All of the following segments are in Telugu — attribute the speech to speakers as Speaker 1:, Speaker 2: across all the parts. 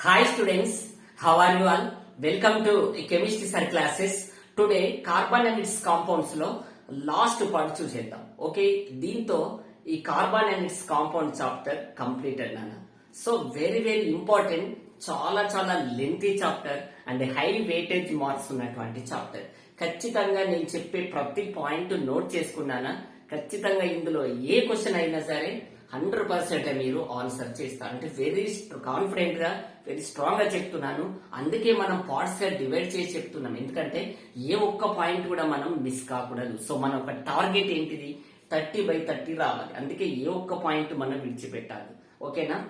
Speaker 1: Hi students, how are you all? Welcome to Chemistry Sir classes. Today carbon and its compounds లో లాస్ట్ పార్ట్ చూసేద్దాం. ఓకే, దీంతో ఈ carbon and it's compound chapter completed నాన్న. సో వెరీ వెరీ ఇంపార్టెంట్, చాలా lengthy chapter and high weightage marks ఉన్నటువంటి చాప్టర్. ఖచ్చితంగా నేను చెప్పే ప్రతి పాయింట్ నోట్ చేసుకున్నానా? ఖచ్చితంగా ఇందులో ఏ క్వశ్చన్ అయినా సరే 100% మీరు ఆన్సర్ చేస్తారు. అంటే వెరీ కాన్ఫిడెంట్ గా వెరీ స్ట్రాంగ్ గా చెప్తున్నాను. అందుకే మనం పార్ట్స్ గా డివైడ్ చేసి చెప్తున్నాం. ఎందుకంటే ఏ ఒక్క పాయింట్ కూడా మనం మిస్ కాకూడదు. సో మన ఒక టార్గెట్ ఏంటిది? 30/30 రావాలి. అందుకే ఏ ఒక్క పాయింట్ మనం విడిచిపెట్టాలి. ఓకేనా?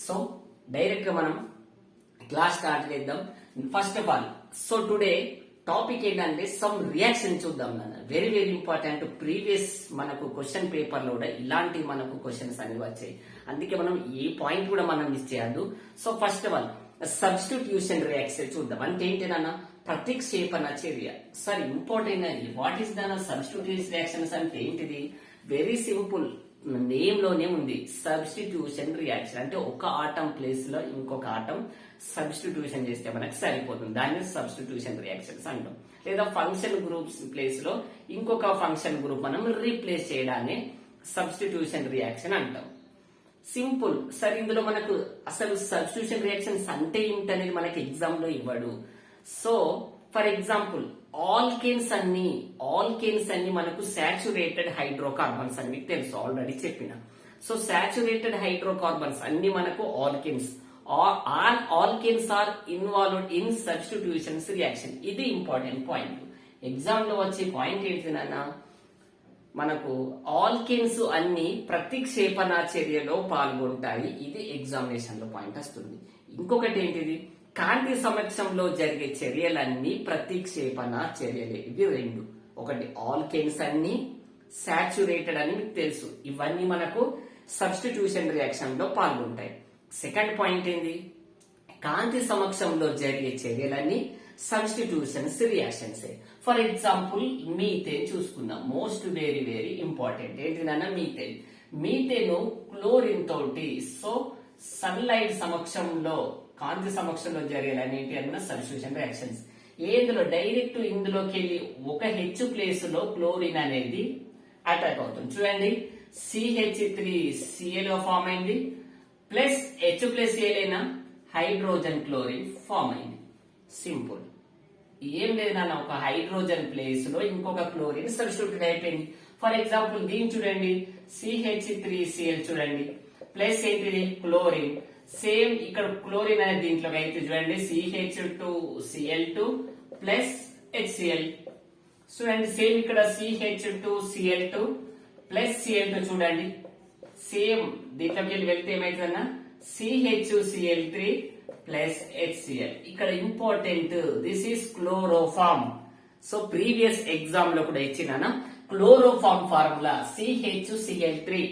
Speaker 1: సో డైరెక్ట్ గా మనం క్లాస్ స్టార్ట్ చేద్దాం. First of all, so today topic ఏంటంటే సమ్ రియాక్షన్ చూద్దాం నాన్న. Very very important. ప్రీవియస్ మనకు క్వశ్చన్ పేపర్ లో కూడా ఇలాంటి మనకు క్వశ్చన్స్ అనేవి వచ్చాయి. అందుకే మనం ఏ పాయింట్ కూడా మనం మిస్ చేయద్దు. So first of all substitution reaction చూద్దాం. అంటే ఏంటి నాన్న? ప్రతిక్షేపణ చర్య. సార్ ఇంపార్టెంట్ అది. వాట్ ఈస్ దాని సబ్స్టిట్యూషన్ రియాక్షన్స్ అంటే ఏంటిది? వెరీ సింపుల్, నేమ్ లోనే ఉంది. సబ్స్టిట్యూషన్ రియాక్షన్ అంటే ఒక ఆటం ప్లేస్ లో ఇంకొక ఆటం సబ్స్టిట్యూషన్ చేస్తే మనకు సరిపోతుంది. దాన్ని సబ్స్టిట్యూషన్ రియాక్షన్స్ అంటాం. లేదా ఫంక్షన్ గ్రూప్స్ ప్లేస్ లో ఇంకొక ఫంక్షన్ గ్రూప్ మనం రీప్లేస్ చేయడాన్ని సబ్స్టిట్యూషన్ రియాక్షన్ అంటాం. సింపుల్. సరే, ఇందులో మనకు అసలు సబ్స్టిట్యూషన్ రియాక్షన్స్ అంటే ఏమిటనేది మనకి ఎగ్జామ్ లో ఇవ్వడు. సో ఫర్ ఎగ్జాంపుల్, ఆల్కేన్స్ అన్ని మనకు సాచురేటెడ్ హైడ్రోకార్బన్స్ అని మీకు తెలుసు, ఆల్రెడీ చెప్పిన. సో సాచురేటెడ్ హైడ్రోకార్బన్స్ అన్ని మనకు alkanes. All alkanes are involved in substitutions reaction. ఇది ఇంపార్టెంట్ పాయింట్. ఎగ్జామ్ లో వచ్చే పాయింట్ ఏంటి నాన్న? మనకు ఆల్కేన్స్ అన్ని ప్రతిక్షేపణ చర్యలో పాల్గొంటాయి. ఇది ఎగ్జామినేషన్ లో పాయింట్ వస్తుంది. ఇంకొకటి ఏంటిది? కాంతి సమక్షంలో జరిగే చర్యలన్నీ ప్రతిక్షేపణ చర్యలే. ఇవి రెండు. ఒకటి ఆల్కేన్స్ అన్ని, సాచురేటెడ్ అని మీకు తెలుసు. ఇవన్నీ మనకు సబ్స్టిట్యూషన్ రియాక్షన్ లో పాల్గొంటాయి. సెకండ్ పాయింట్ ఏంది? కాంతి సమక్షంలో జరిగే చర్యలన్నీ substitutions reactions. For example methane చూసుకుందాం. Most very very important. ఏంటి నాన్న? మీథేన్ క్లోరిన్ తోటి, సో సన్లైట్ సమక్షంలో కాంతి సమక్షంలో జరిగేటి అన్న సబ్స్టిట్యూషన్ రియాక్షన్స్. ఇందులో డైరెక్ట్ ఇందులోకి వెళ్ళి ఒక హెచ్ ప్లేస్ లో క్లోరిన్ అనేది అటాక్ అవుతుంది. చూడండి, CH3Cl ఫామ్ అయింది, plus H+Cl hydrogen chlorine form అయింది. సింపుల్. ఏం లేదన్న, ఒక హైడ్రోజన్ ప్లేస్ లో ఇంకొక క్లోరిన్ సబ్స్టిట్యూట్ అయిపోయింది. ఫర్ ఎగ్జాంపుల్ దీన్ని చూడండి, CH3Cl చూడండి, ప్లస్ ఏంటిది? క్లోరిన్. సేమ్ ఇక్కడ క్లోరిన్ అనేది దీంట్లోకి అయితే చూడండి, CH2Cl2 ప్లస్ HCl. చూడండి, సేమ్ ఇక్కడ CH2Cl2 ప్లస్ Cl2 చూడండి. సేమ్ దీంట్లోకి వెళ్ళి వెళ్తే ఏమైతుందన్నా? CHCl3 plus HCl. ఇక్కడ important, this is chloroform. So previous exam లో కూడా ఇచ్చినానా chloroform formula CHCl3.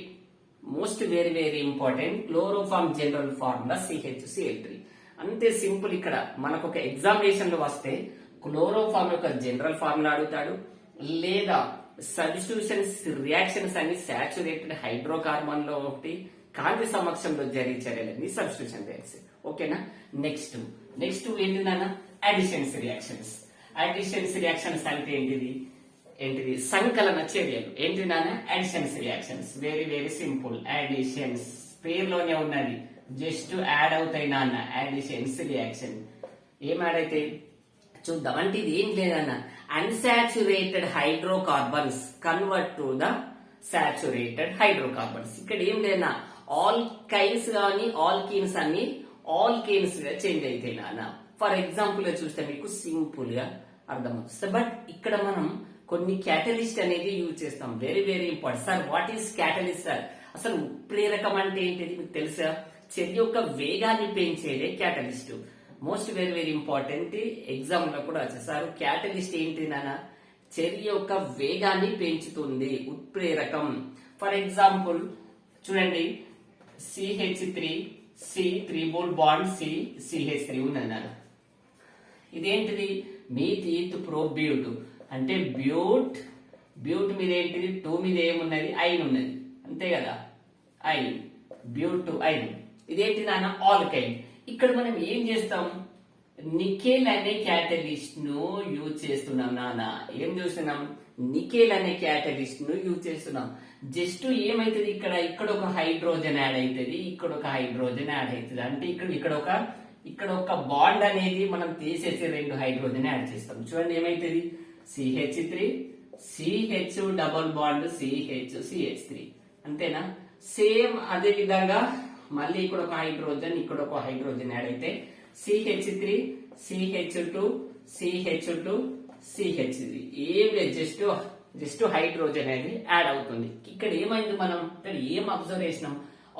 Speaker 1: Most very very important. Chloroform general formula CHCl3. అంతే సింపుల్. ఇక్కడ మనకు ఒక ఎగ్జామినేషన్ లో వస్తే క్లోరోఫార్మ్ యొక్క జనరల్ ఫార్ములా అడుగుతాడు, లేదా సబ్స్టిట్యూషన్స్ రియాక్షన్స్ అన్ని సాచురేటెడ్ హైడ్రోకార్బన్ లో ఒకటి, కాంతి సమక్షంలో జరిగే చర్యలన్నీ సబ్స్టిట్యూషన్ రియాక్షన్. ఓకేనా? నెక్స్ట్ ఏంటిదన్న? Additions reactions. అడిషన్స్ రియాక్షన్స్ అంటే ఏంటిది? సంకలన చర్యలు. ఏంటి నాన్న? Additions reactions. Very very simple. Additions పేరులోనే ఉన్నది, జస్ట్ యాడ్ అవుతాయి నాన్న. అడిషన్స్ రియాక్షన్ ఏం యాడ్ అయితే చూద్దాం. అంటే ఇది ఏం లేదన్న, unsaturated hydrocarbons convert to the saturated hydrocarbons. ఇక్కడ ఏం లేదన్నా, ఆల్కైన్స్ కానీ ఆల్కీన్స్ అన్ని ఆల్కేన్స్ గా చేంజ్ అవుతాయి నాన్న. ఫర్ ఎగ్జాంపుల్ గా చూస్తే మీకు సింపుల్ గా అర్థమవుతుంది. బట్ ఇక్కడ మనం కొన్ని క్యాటలిస్ట్ అనేది యూజ్ చేస్తాం. Very very important. Sir what is catalyst sir? అసలు ఉత్ప్రేరకం అంటే ఏంటిది మీకు తెలుసా? చర్య యొక్క వేగాన్ని పెంచేదే catalyst. Most very very important. Exam లో కూడా వచ్చేసారు. క్యాటలిస్ట్ ఏంటి నాన్న? చర్య యొక్క వేగాన్ని పెంచుతుంది, ఉత్ప్రేరకం. ఫర్ ఎగ్జాంపుల్ చూడండి, CH3 బాండ్ CH3 ఉన్నది నాన్న. ఇదేంటిది? మీథీత్ ప్రోబ్యూట్. అంటే బ్యూట్ మీద ఏంటిది? 2 మీద ఏమున్నది? ఐన్ ఉన్నది, అంతే కదా? ఐన్, బ్యూట్ ఐన్. ఇదేంటి నాన్న? ఆల్కైన్. ఇక్కడ మనం ఏం చేస్తాం, నికెల్ అనే క్యాటలిస్ట్ ను యూజ్ చేస్తున్నాం నాన్న. ఏం చూస్తున్నాం, నికెల్ అనే క్యాటలిస్ట్ ను యూజ్ చేస్తున్నాం. జస్ట్ ఏమైతుంది, ఇక్కడ ఒక హైడ్రోజన్ యాడ్ అవుతుంది, ఇక్కడ ఒక హైడ్రోజన్ యాడ్ అవుతుంది. అంటే ఇక్కడ ఒక బాండ్ అనేది మనం తీసేసి 2 హైడ్రోజన్ యాడ్ చేస్తాం. చూడండి ఏమైతుంది, CH3 CH double bond CH3 అంతేనా. సేమ్ అదే విధంగా మళ్ళీ ఇక్కడ ఒక హైడ్రోజన్ యాడ్ అయితే CH3 CH2 CH2 CH3 ఏం లేదు, జస్ట్ హైడ్రోజన్ అనేది యాడ్ అవుతుంది. ఇక్కడ ఏమైంది, మనం ఇక్కడ ఏం అబ్జర్వ్ చేసినాం,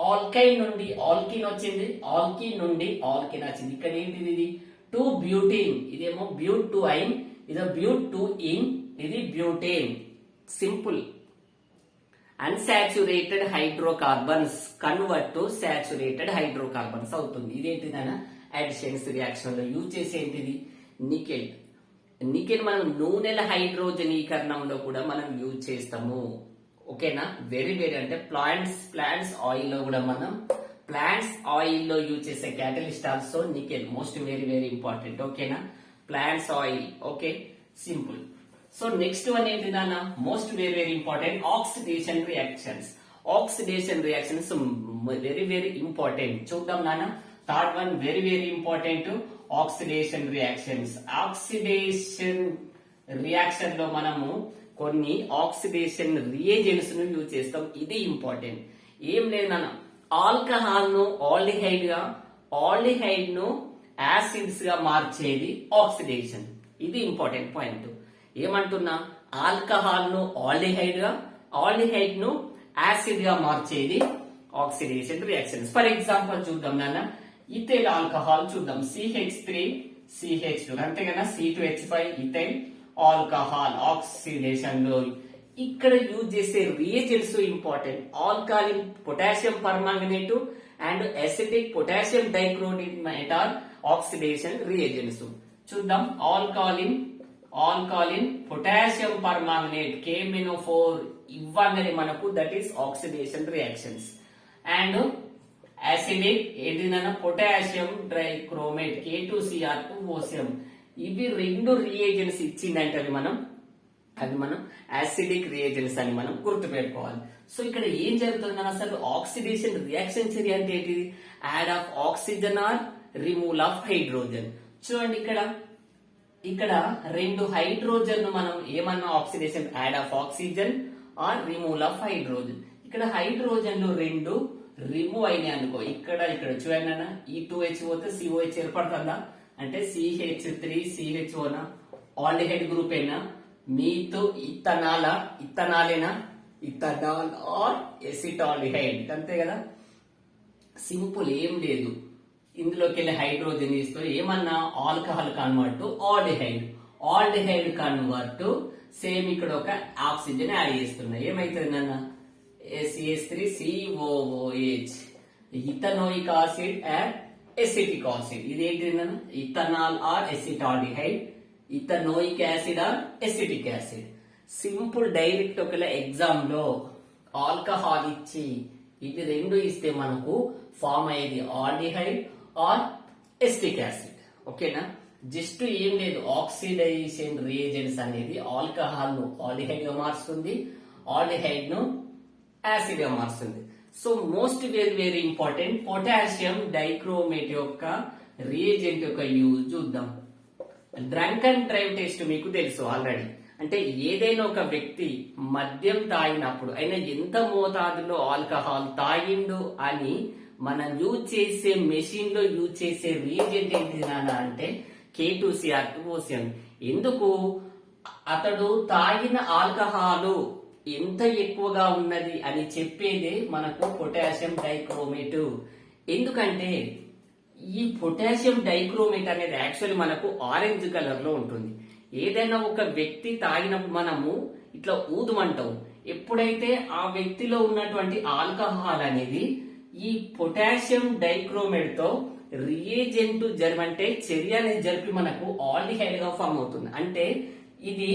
Speaker 1: ఆల్కైన్ నుండి ఆల్కిన్ వచ్చింది, ఆల్కిన్ నుండి ఆల్కిన్ వచ్చింది. ఇక్కడ ఏంటిది, ఇది 2 బ్యూటీన్, ఇదేమో బ్యూట్-2-ఐన్, ఇది బ్యూట్-2-ఇన్, ఇది butane. Simple. Unsaturated hydrocarbons convert to saturated hydrocarbons అవుతుంది. ఇదేంటిదన్నా అడిషన్స్ రియాక్షన్ లో యూజ్ చేసే ఏంటిది, నికెల్ మనం నూనెల హైడ్రోజనీకరణంలో కూడా మనం యూజ్ చేస్తాము. ఓకేనా, వెరీ అంటే ప్లాంట్స్ ఆయిల్ లో కూడా మనం ఆయిల్ లో యూజ్ చేసే catalyst also nickel. Most very important. ఓకేనా, plants oil. Okay, simple. So next one ఏంటి నాన్న, most very important, oxidation reactions. Very important. చూద్దాం నాన్న. Third one very important, oxidation reactions. Oxidation reaction లో మనము కొన్ని ఆక్సిడేషన్ రియేజెంట్స్ ను యూజ్ చేస్తాం. ఇది ఇంపార్టెంట్. ఏం లేదు నాన్న, ఆల్కహాల్ ను ఆల్డిహైడ్ ను యాసిడ్స్ గా మార్చేది ఆక్సిడేషన్. ఇది ఇంపార్టెంట్ పాయింట్. ఏమంటున్నా, ఆల్కహాల్ ను ఆల్డిహైడ్ ను యాసిడ్ గా మార్చేది ఆక్సిడేషన్ రియాక్షన్స్. ఫర్ ఎగ్జాంపుల్ చూద్దాం నాన్న, ఇథైల్ ఆల్కహాల్ చూద్దాం. CH3CH2 అంతేగానా, C2H5 ethyl alcohol oxidation లో ఇక్కడ యూజ్ చేసే reagents important. Alkaline potassium permanganate and acetic potassium dichromate are oxidation reagents. చూద్దాం. ఆల్కాలిన్ పొటాషియం పర్మాంగనేట్ KMnO4 ఇవ్వన్నది మనకు, that is oxidation reactions. And acidic ఏదైనా పొటాషియం డైక్రోమేట్ K2Cr2OCm. ఇవి 2 రియేజెంట్స్ ఇచ్చిందంటే అవి మనం యాసిడిక్ రియేజెంట్స్ అని మనం గుర్తుపెట్టుకోవాలి. సో ఇక్కడ ఏం జరుగుతుంది అసలు, ఆక్సిడేషన్ రియాక్షన్ చర్య అంటే ఏంటిది, add of oxygen or removal of hydrogen. చూడండి ఇక్కడ 2 హైడ్రోజన్ మనం ఏమన్నా oxidation, add of oxygen or removal of hydrogen. ఇక్కడ హైడ్రోజన్లు 2 రిమూవ్ అయినాయి అనుకో, ఇక్కడ చూడండి అన్న, ఈ 2H పోతే COH ఏర్పడుతుందా అంటే CH3CH ఆల్డిహైడ్ గ్రూప్ అయినా, మీతో ఇథనాలేనా, ఇథనాల్ ఆర్ ఎసిటాల్డిహైడ్, అంతే కదా. సింపుల్, ఏం లేదు. ఇందులోకి వెళ్ళి హైడ్రోజన్ ఇస్తూ ఏమన్నా alcohol convert aldehyde convert same ఇక్కడ ఒక ఆక్సిజన్ యాడ్ చేస్తున్నా. ఏమైతుంది నాన్న, CH3COOH ethanoic acid and acetic acid. ఇది ఏంటి నాన్న, ethanol or acetaldehyde, ethanoic acid or acetic acid. Simple. Direct ఒకవేళ ఎగ్జామ్ లో ఆల్కహాల్ ఇచ్చి ఇవి 2 ఇస్తే మనకు ఫామ్ అయ్యేది ఆల్డిహైడ్ ఆర్ ఎసిటిక్ యాసిడ్. ఓకేనా, జస్ట్ ఏం లేదు, ఆక్సిడైజేషన్ రియేజెంట్స్ అనేది ఆల్కహాల్ ను ఆల్డిహైడ్ గా మారుస్తుంది, ఆల్డిహైడ్ ను యాసిడ్ గా మారుస్తుంది. So most very important, potassium dichromate యొక్క రియేజెంట్ యొక్క యూజ్ చూద్దాం. డ్రంక్ అండ్ డ్రైవ్ టెస్ట్ మీకు తెలుసు ఆల్రెడీ. అంటే ఏదైనా ఒక వ్యక్తి మద్యం తాగినప్పుడు అయినా ఎంత మోతాదులో ఆల్కహాల్ తాగిండు అని మనం యూజ్ చేసే మెషిన్ లో యూజ్ చేసే రియేజెంట్ ఏంటి నాన్న అంటే K2Cr2OCm. ఎందుకు, అతడు తాగిన ఆల్కహాల్ ఎంత ఎక్కువగా ఉన్నది అని చెప్పేదే మనకు పొటాషియం డైక్రోమేట్. ఎందుకంటే ఈ పొటాషియం డైక్రోమేట్ అనేది యాక్చువల్లీ మనకు ఆరెంజ్ కలర్ లో ఉంటుంది. ఏదైనా ఒక వ్యక్తి తాగినప్పుడు మనము ఇట్లా ఊదుమంటాం. ఎప్పుడైతే ఆ వ్యక్తిలో ఉన్నటువంటి ఆల్కహాల్ అనేది ఈ పొటాషియం డైక్రోమేట్ తో రియేజెంట్ అంటే చర్య అనేది జరిపి మనకు ఆల్డిహైడ్ గా ఫామ్ అవుతుంది. అంటే ఇది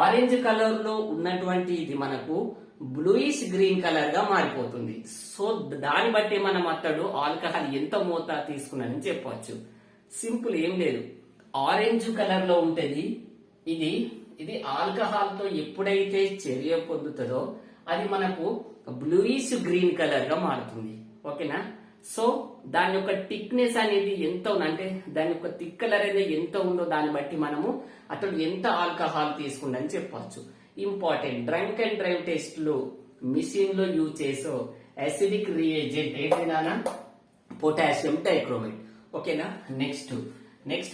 Speaker 1: ఆరెంజ్ కలర్ లో ఉన్నటువంటి ఇది మనకు బ్లూయిష్ గ్రీన్ కలర్ గా మారిపోతుంది. సో దాన్ని బట్టి మనం అతడు ఆల్కహాల్ ఎంత మోతా తీసుకున్నాడని చెప్పవచ్చు. సింపుల్, ఏం లేదు. ఆరెంజ్ కలర్ లో ఉంటది ఇది ఇది ఆల్కహాల్ తో ఎప్పుడైతే చర్య పొందుతుందో అది మనకు బ్లూయిష్ గ్రీన్ కలర్ గా మారుతుంది. ఓకేనా? సో దాని యొక్క థిక్నెస్ అనేది ఎంత అంటే దాని యొక్క థిక్ కలర్ అనేది ఎంత ఉందో దాన్ని బట్టి మనము అతడు ఎంత ఆల్కహాల్ తీసుకుందని చెప్పవచ్చు. Important, drunk and drive test లో మిషన్ లో యూజ్ చేసే అసిడిక్ రియేజెంట్ ఏంటి నాన్న? Potassium dichromate. ఓకేనా? నెక్స్ట్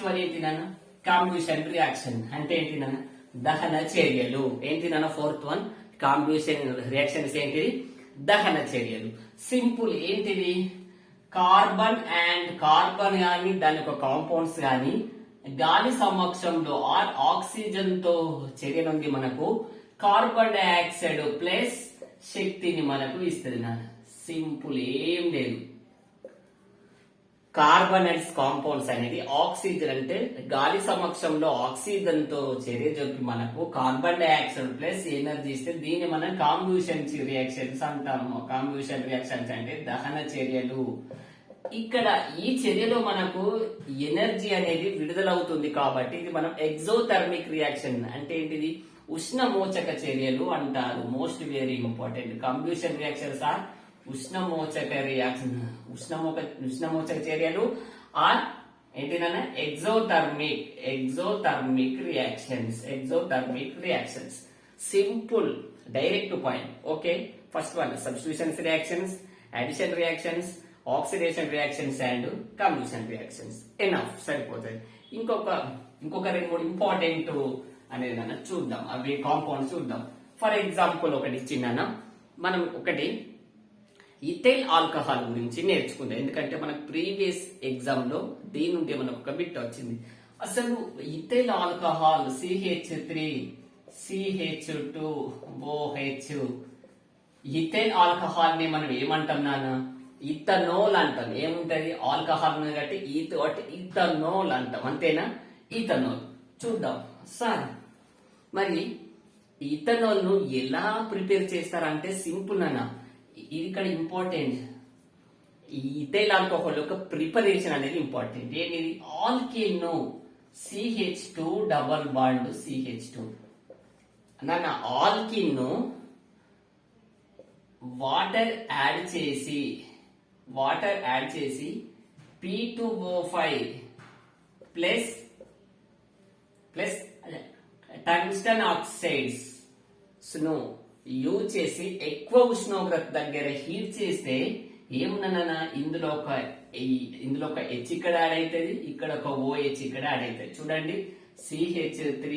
Speaker 1: వన్ ఏంటి నాన్న? కాంబ్యూషన్ రియాక్షన్ అంటే ఏంటి నాన్న? దహన చర్యలు. ఏంటి నాన్న? ఫోర్త్ వన్, కాంబ్యూషన్ రియాక్షన్స్ ఏంటిది? దహన చర్యలు. సింపుల్, ఏంటిది? కార్బన్ కానీ దాని యొక్క కాంపౌండ్స్ కానీ గాలి సమక్షంలో ఆక్సిజన్ తో చర్య నుండి మనకు కార్బన్ డైఆక్సైడ్ ప్లస్ శక్తిని మనకు ఇస్తుంది నాన్న. సింపుల్, ఏం లేదు. కార్బనైడ్స్ కాంపౌండ్స్ అనేది ఆక్సిజన్ అంటే గాలి సమక్షంలో ఆక్సిజన్ తో చర్య జరిపి మనకు కార్బన్ డైఆక్సైడ్ ప్లస్ ఎనర్జీ ఇస్తే దీన్ని మనం కాంబ్యూషన్ రియాక్షన్స్ అంటాము. కాంబ్యూషన్ రియాక్షన్స్ అంటే దహన చర్యలు. ఇక్కడ ఈ చర్యలో మనకు ఎనర్జీ అనేది విడుదలవుతుంది కాబట్టి ఇది మనం ఎగ్జోథర్మిక్ రియాక్షన్ అంటే ఏంటిది? ఉష్ణమోచక చర్యలు అంటారు. Most very important. Combustion reactions are ఉష్ణమోచక రియాక్షన్. ఉష్ణమోచక చర్యలు ఆర్ ఏంటిదన్నా? Exothermic reactions. Simple, direct point. Okay, first one substitutions reactions, addition reactions, oxidation reactions and combustion reactions. Enough, సరిపోతుంది. ఇంకొక 2-3 ఇంపార్టెంట్ అనేది అన్న చూద్దాం. అవి కాంపౌండ్స్ చూద్దాం. ఫర్ ఎగ్జాంపుల్ ఒకటి ఇచ్చిందన్న, మనం ఒకటి ఇథైల్ ఆల్కహాల్ గురించి నేర్చుకుందాం. ఎందుకంటే మనకు ప్రీవియస్ ఎగ్జామ్ లో దీని నుండి మనకు ఒక బిట్ వచ్చింది. అసలు ethyl alcohol CH3 CH2OH ethyl alcohol ని మనం ఏమంటాం నాన్న? ఇథనోల్ అంటాం. ఏముంటది? ఆల్కహాల్ కాబట్టి ఇథనోల్ అంటాం. అంతేనా? ఇథనోల్. చూద్దాం సార్, మరి ఇథనోల్ ను ఎలా ప్రిపేర్ చేస్తారంటే సింపుల్ అన్న. ఇది ఇక్కడ ఇంపార్టెంట్. ఈ ఇథైల్ ఆల్కహాల్ యొక్క ప్రిపరేషన్ అనేది ఇంపార్టెంట్. ఏంటిది? ఆల్కేన్ ను CH2 డబల్ బాండ్ CH2 నాన్న. ఆల్కిన్ ను వాటర్ యాడ్ చేసి P2O5 ప్లస్ టంగ్స్టన్ ఆక్సైడ్స్ ను యూజ్ చేసి ఎక్కువ ఉష్ణోగ్రత దగ్గర హీట్ చేస్తే ఏమున్నా ఇందులో ఒక H ఇక్కడ యాడ్ అవుతుంది, ఇక్కడ ఒక OH ఇక్కడ యాడ్ అవుతుంది. చూడండి, CH3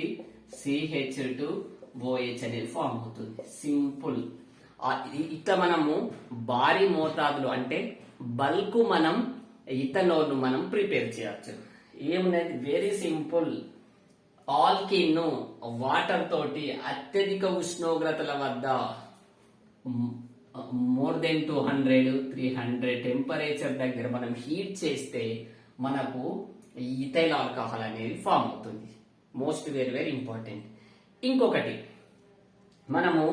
Speaker 1: CH2OH అనేది ఫామ్ అవుతుంది. సింపుల్. ఇట్లా మనము భారీ మోతాదులో అంటే బల్క్ మనం ఇథనాల్ మనం ప్రిపేర్ చేయొచ్చు. ఏమున్నది? Very simple. ఆల్కిన్ ను వాటర్ తోటి అత్యధిక ఉష్ణోగ్రతల వద్ద మోర్ దెన్ 200-300 టెంపరేచర్ దగ్గర మనం హీట్ చేస్తే మనకు ఇథైల్ ఆల్కహాల్ అనేది ఫామ్ అవుతుంది. Most very very important. ఇంకొకటి, మనము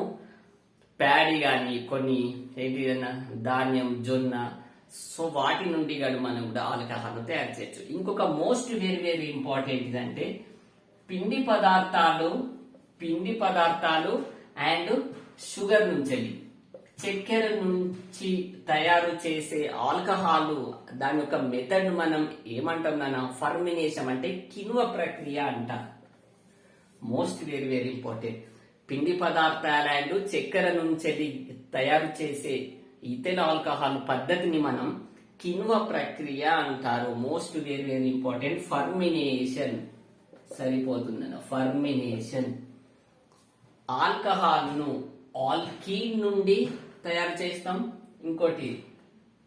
Speaker 1: ప్యాడీ కానీ కొన్ని ఏంటిదన్నా ధాన్యం, జొన్న, సో వాటి నుండి కానీ మనం కూడా ఆల్కహాల్ తయారు చేయొచ్చు. ఇంకొక మోస్ట్ వెరీ వెరీ ఇంపార్టెంట్ అంటే పిండి పదార్థాలు అండ్ షుగర్ నుంచి చక్కెర నుంచి తయారు చేసే ఆల్కహాల్ దాని యొక్క మెథడ్ మనం ఏమంటాం నాన్న? ఫర్మినేషన్ అంటే కిణ్వ ప్రక్రియ అంట. Most very very important. పిండి పదార్థాలు అండ్ చక్కెర నుంచి తయారు చేసే ఇథైల్ ఆల్కహాల్ పద్ధతిని మనం కిణ్వ ప్రక్రియ అంటారు. Most very very important. Fermentation సరిపోతుందన్న. ఫర్మినేషన్. ఆల్కహాల్ ను ఆల్కీన్ నుండి తయారు చేస్తాం. ఇంకోటి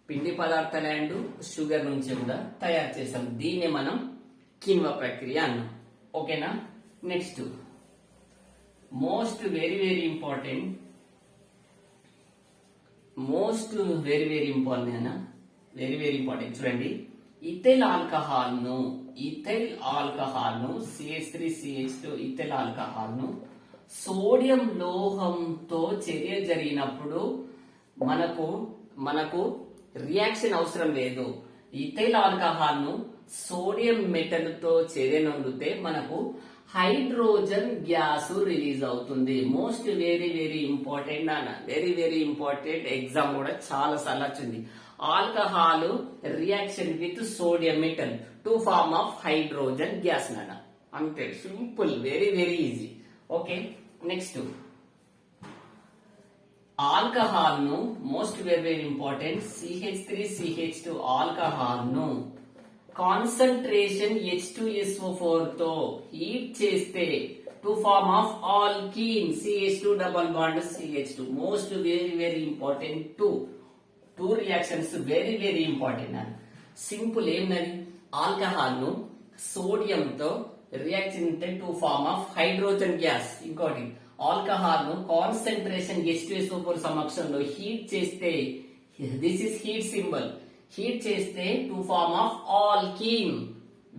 Speaker 1: పిండి పదార్థాలు అండ్ షుగర్ నుంచి కూడా తయారు చేస్తాం. దీన్ని మనం కిణ్వ ప్రక్రియ అన్నాం. ఓకేనా? Next most very very important అన్న. Very very important. చూడండి, ఇథైల్ ఆల్కహాల్ ను CH3CH2 ఇథైల్ ఆల్కహాల్ ను సోడియం లోహంతో చర్య జరిగినప్పుడు మనకు రియాక్షన్ అవసరం లేదు. ఇథైల్ ఆల్కహాల్ ను సోడియం మెటల్ తో చర్య నొందితే మనకు హైడ్రోజన్ గ్యాస్ రిలీజ్ అవుతుంది. మోస్ట్ వెరీ వెరీ ఇంపార్టెంట్ నాన్న, వెరీ వెరీ ఇంపార్టెంట్. ఎగ్జామ్ కూడా చాలా సార్లు వచ్చింది. Alcohol reaction with sodium metal to form of hydrogen gas నాన్న. అంతే, simple, very very easy. Okay, next alcohol ను most very very important CH3CH2 alcohol ను కాన్సంట్రేషన్ H2SO4 తో హీట్ చేస్తే to form of alkene CH2 double bond CH2. Most very very important. Two reactions very very important అని. సింపుల్ ఏమన్నది, ఆల్కహాల్ ను సోడియం తో reaction to form of hydrogen gas. ఇంకోటి ఆల్కహాల్ ను కాన్సంట్రేషన్ H2SO4 సమక్షంలో హీట్ చేస్తే, this is heat symbol, heat చేస్తే to form of alkene.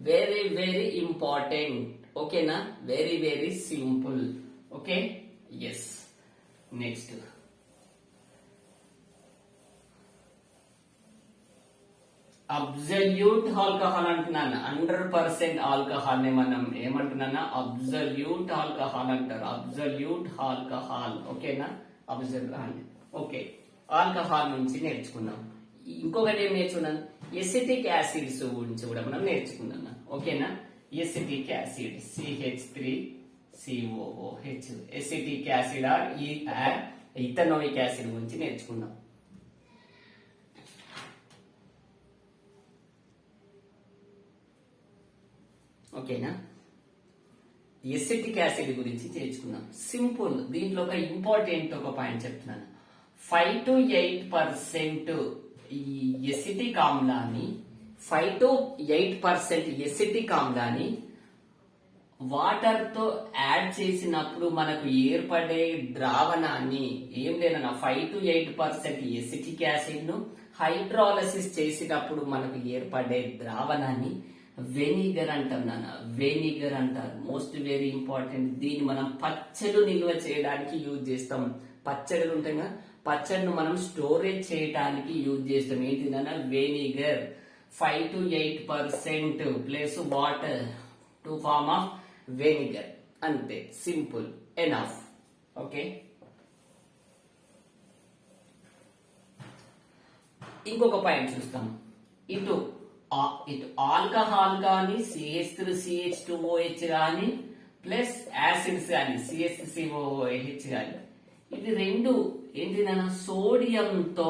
Speaker 1: Very very important. ఓకేనా, very very simple. Okay, yes. Next absolute alcohol అంటున్నాను. 100% ఆల్కహాల్ ని మనం ఏమంటున్నా, అబ్సల్యూట్ ఆల్కహాల్ అంటారు. Absolute alcohol. ఓకేనా, అబ్సల్యూట్. ఓకే, ఆల్కహాల్ నుంచి నేర్చుకున్నాం. ఇంకొకటి ఏం నేర్చుకున్నాం, ఎసిటిక్ యాసిడ్స్ గురించి కూడా మనం నేర్చుకున్నాం. ఓకేనా, acetic acid CH3COOH acetic acid or ethanoic acid గురించి నేర్చుకున్నాం. ఓకేనా, ఎసిటిక్ యాసిడ్ గురించి నేర్చుకున్నాం. సింపుల్. దీంట్లో ఒక ఇంపార్టెంట్ ఒక పాయింట్ చెప్తున్నాను. 5 to 8% ఈ ఎసిటిక్ ఆమ్లాన్ని 5 to 8% ఎసిటిక్ ఆమ్లాన్ని వాటర్ తో యాడ్ చేసినప్పుడు మనకు ఏర్పడే ద్రావణాన్ని ఏం లేదన్నా 5 to 8% ఎసిటిక్ యాసిడ్ ను హైడ్రాలసిస్ చేసినప్పుడు మనకు ఏర్పడే ద్రావణాన్ని వెనిగర్ అంటాం నాన్న. వెనిగర్ అంటారు. Most very important. దీన్ని మనం పచ్చళ్ళు నిల్వ చేయడానికి యూజ్ చేస్తాం. పచ్చళ్ళు ఉంటాయి కదా, పచ్చడిని మనం స్టోరేజ్ చేయడానికి యూజ్ చేస్తాం. ఏంటి నాన్న, vinegar. 5 to 8% plus water to form of vinegar. అంతే, సింపుల్, ఎనఫ్. ఓకే, ఇంకొక పాయింట్ చూస్తాం. ఇటు ఆల్కహాల్ కానీ CH3CH2OH కానీ ప్లస్ యాసిడ్స్ కానీ CH3COOH కానీ, ఇవి రెండు ఏంటి నాన్న, సోడియంతో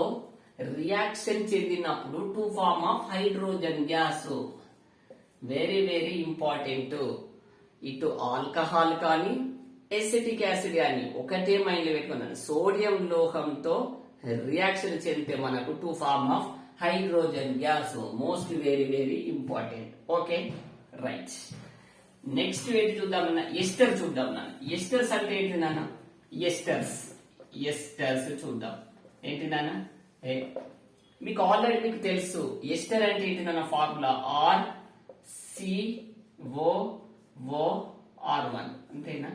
Speaker 1: రియాక్షన్ చెందినప్పుడు to form of hydrogen gas. Very very important. ఇటు ఆల్కహాల్ కానీ ఎసిటిక్ యాసిడ్ కానీ ఒకటే మైండ్ లో పెట్టుకున్నాను. సోడియం లోహంతో రియాక్షన్ చెందితే మనకు to form of hydrogen gas. Most very very important. Okay, right. Next ఏంటి చూద్దాం, ఎస్టర్ చూద్దాం. ఎస్టర్స్ అంటే ఏంటి నాన్న, ఎస్టర్స్ చూద్దాం. ఏంటి నాన్న, మీకు ఆల్రెడీ మీకు తెలుసు ఎస్టర్ అంటే ఏంటి నాన్న, ఫార్ములా RCOOR1. అంతేనా,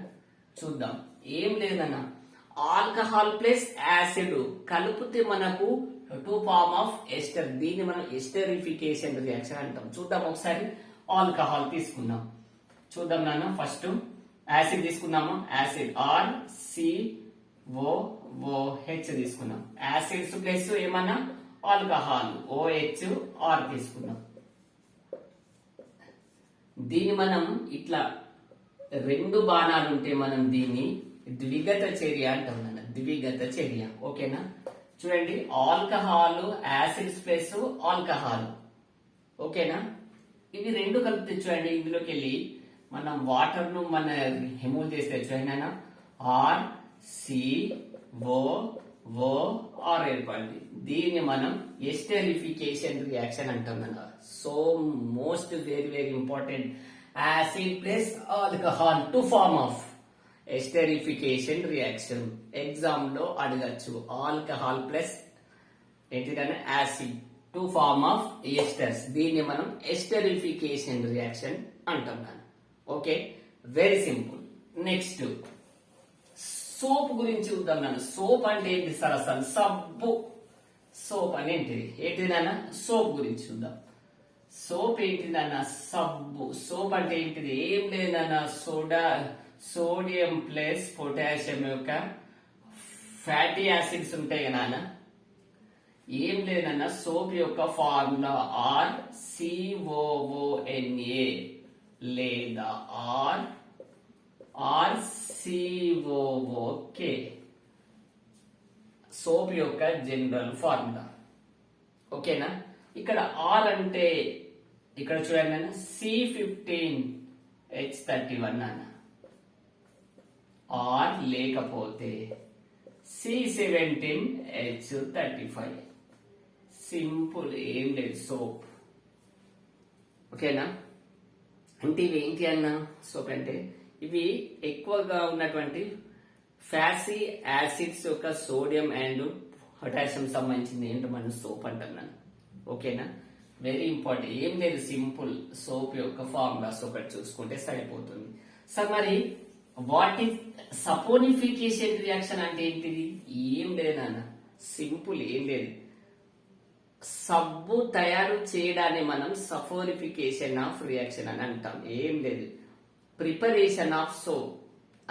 Speaker 1: చూద్దాం. ఏం లేదన్నా, ఆల్కహాల్ ప్లస్ యాసిడ్ కలిపితే మనకు టు ఫార్మ్ ఆఫ్ ఎస్టర్. దీన్ని మనం ఎస్టరిఫికేషన్ రియాక్షన్ అంటాం. చూద్దాం ఒకసారి. ఆల్కహాల్ తీసుకుందాం, చూద్దాం నాన్న. ఫస్ట్ యాసిడ్ తీసుకున్నాము. యాసిడ్ RCOOH తీసుకున్నాం. యాసిడ్స్ ప్లస్ ఏమన్నా ఆల్కహాల్ OHR తీసుకున్నాం. దీన్ని మనం ఇట్లా రెండు బాణాలు ఉంటే మనం దీన్ని ద్విగత చర్య అంటాం నాన్న. ద్విగత చర్య. ఓకేనా, చూడండి. Alcohol acids plus alcohol. ఓకేనా, ఇవి రెండు కలిపి చూడండి. ఇందులోకి వెళ్ళి మనం వాటర్ ను మన రిమూవ్ చేస్తే చూడండి, RCOOR ఏర్పడింది. దీన్ని మనం ఎస్టరిఫికేషన్ రియాక్షన్ అంటాం అన్నమాట. So most very very important. Acid plus alcohol to form of esterification reaction. Exam లో అడగచ్చు. ఆల్కహాల్ ప్లస్ ఏంటిదన్నా acid to form of esters. దీన్ని మనం ఎస్టరిఫికేషన్ రియాక్షన్ అంటాం. Okay, very simple. Next soap గురించి చూద్దాం నాన్న. సోప్ అంటే ఏంటి సార్? అసలు సబ్బు. సోప్ అని ఏంటిది నాన్న? సోప్ గురించి చూద్దాం. సోప్ ఏంటి నాన్న? సబ్బు. సోప్ అంటే ఏంటిది? ఏం లేదన్న, సోడియం ప్లస్ పొటాషియం యొక్క ఫ్యాటీ యాసిడ్స్ ఉంటాయి నాన్న. ఏం లేదన్న, సోప్ యొక్క ఫార్ములా RCOONA లేదా RCOOK. సోప్ యొక్క జనరల్ ఫార్ములా. ఓకేనా? ఇక్కడ ఆర్ అంటే ఇక్కడ చూడండి అన్న, C15H31 అన్న. ఆర్ లేకపోతే C17H35. సింపుల్, ఏం లేదు, సోప్. ఓకేనా? అంటే ఇవి ఏంటి అన్న? సోప్ అంటే ఇవి ఎక్కువగా ఉన్నటువంటి ఫ్యాటీ యాసిడ్స్ యొక్క సోడియం అండ్ పొటాషియం సంబంధించింది ఏంటో మనం సోప్ అంటున్నాను. ఓకేనా? వెరీ ఇంపార్టెంట్, ఏం లేదు, సింపుల్. సోప్ యొక్క ఫార్ములాస్ ఒకటి చూసుకుంటే సరిపోతుంది. సార్ మరి వాట్ ఈస్ సపోనిఫికేషన్ రియాక్షన్ అంటే ఏంటిది? ఏం లేదు నాన్న, సింపుల్, ఏం లేదు. సబ్బు తయారు చేయడాన్ని మనం సపోనిఫికేషన్ ఆఫ్ రియాక్షన్ అని అంటాం. ఏం లేదు, ప్రిపరేషన్ ఆఫ్ సోప్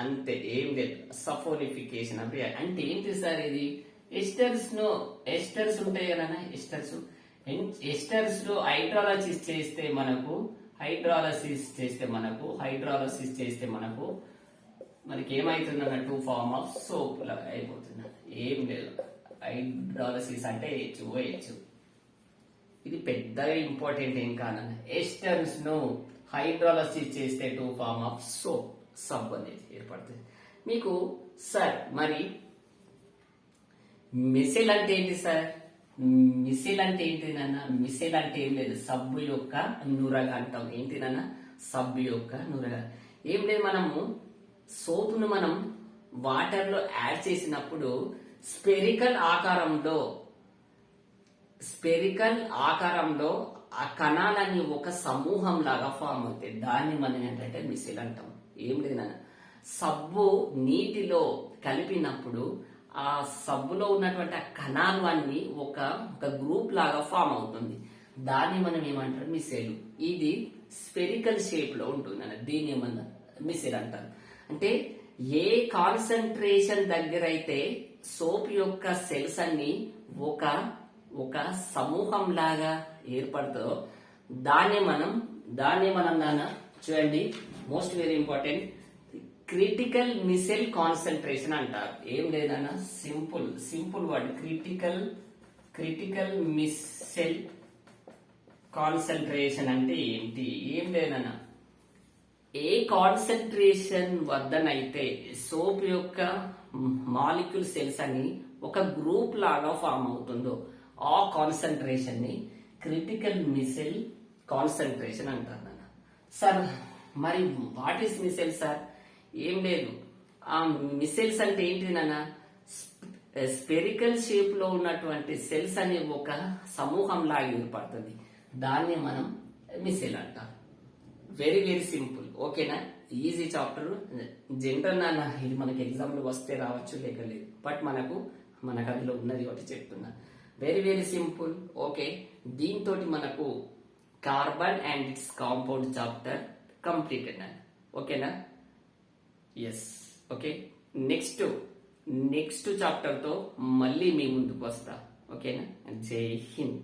Speaker 1: అంతే, ఏం లేదు. సపోనిఫికేషన్ ఆఫ్ రియాక్షన్ అంటే ఏంటి సార్? ఇది ఎస్టర్స్ ఉంటాయి కదా, ఎస్టర్స్ లో హైడ్రాలసిస్ చేస్తే మనకు మనకి ఏమైతుందన్న, 2 ఫార్మ్ ఆఫ్ సోప్ లాగా అయిపోతుంది. ఏం లేదు, హైడ్రాలసిస్ అంటే HOH. ఇది పెద్దగా ఇంపార్టెంట్ ఏం కాదన్న. ఎస్టర్స్ ను హైడ్రాలసిస్ చేస్తే 2 ఫార్మ్ ఆఫ్ సబ్ అనేది ఏర్పడుతుంది మీకు. సార్ మరి మిసెల్ అంటే ఏంటి సార్? మిసెల్ అంటే ఏంటి నాన్న? మిసెల్ అంటే ఏం లేదు, సబ్బు యొక్క నురగ అంటాం. ఏంటి నాన్న? సబ్బు యొక్క నురగ. ఏం లేదు, మనము సోప్ ను మనం వాటర్ లో యాడ్ చేసినప్పుడు స్పెరికల్ ఆకారంలో ఆ కణాలన్నీ ఒక సమూహం లాగా ఫామ్ అవుతాయి. దాన్ని మనం ఏంటంటే మిసెల్ అంటాం. ఏం లేదు నాన్న, సబ్బు నీటిలో కలిపినప్పుడు ఆ సబ్బులో ఉన్నటువంటి ఆ కణాలు అన్ని ఒక గ్రూప్ లాగా ఫామ్ అవుతుంది. దాన్ని మనం ఏమంటారు? మిసెల్. ఇది స్పెరికల్ షేప్ లో ఉంటుంది అన్న, దీన్ని ఏమన్నా మిసెల్ అంటారు. అంటే ఏ కాన్సన్ట్రేషన్ దగ్గర అయితే సోప్ యొక్క సెల్స్ అన్ని ఒక సమూహం లాగా ఏర్పడుతుందో దాన్ని మనం నాన్న చూడండి, most very important, critical micelle concentration అంటారు. ఏం లేదన్న, simple word, critical micelle concentration అంటే ఏంటి? ఏం లేదన్న, ఏ కాన్సన్ట్రేషన్ వద్దనైతే సోప్ యొక్క మాలిక్యూల్ సెల్స్ అని ఒక గ్రూప్ లాగా ఫామ్ అవుతుందో ఆ కాన్సన్ట్రేషన్ ని క్రిటికల్ మిసెల్ కాన్సన్ట్రేషన్ అంటారు. సార్ మరి వాట్ ఈస్ మిసెల్ సార్? ఏం లేదు, ఆ మిసెల్స్ అంటే ఏంటి నాన్న? స్పెరికల్ షేప్ లో ఉన్నటువంటి సెల్స్ అనే ఒక సమూహం లాగా ఏర్పడుతుంది. దాన్ని మనం మిసెల్ అంటాం. Very very simple. ఓకేనా? ఈజీ చాప్టర్, జనరల్ నాన్న. ఇది మనకి ఎగ్జామ్ లో వస్తే రావచ్చు, లేక లేదు. బట్ మనకు అందులో ఉన్నది ఒకటి చెప్తున్నా. Very very simple. ఓకే, దీంతో మనకు carbon and it's compound chapter completed అన్న. ఓకేనా? ఎస్. ఓకే, నెక్స్ట్ చాప్టర్ తో మళ్ళీ మీ ముందుకు వస్తా. ఓకేనా? జై హింద్.